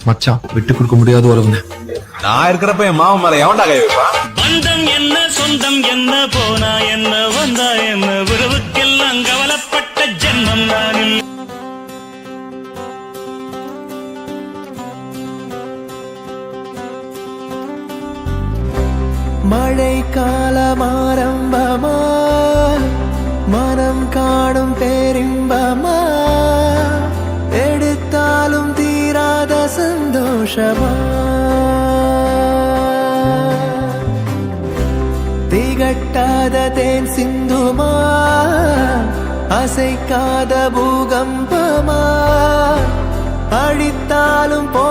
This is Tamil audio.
மச்சான் விட்டு கொடுக்க முடியாத உறவுங்க. நான் இருக்கிறப்ப என் மாமன் மேல எவன்டா கை வைப்பான்? பந்தம் என்ன சொந்தம் என்ன போனா என்ன வந்தா என்ன உறவுக்கெல்லாம் கவலைப்பட்ட ஜென்மம் நானில். மழை காலம் ஆரம்பமா மனம் காணும் பேரின்பமா எடுத்தாலும் தீராத சந்தோஷமா திகட்டாத தேன் சிந்துமா அசைக்காத பூகம்பமா அழித்தாலும் போ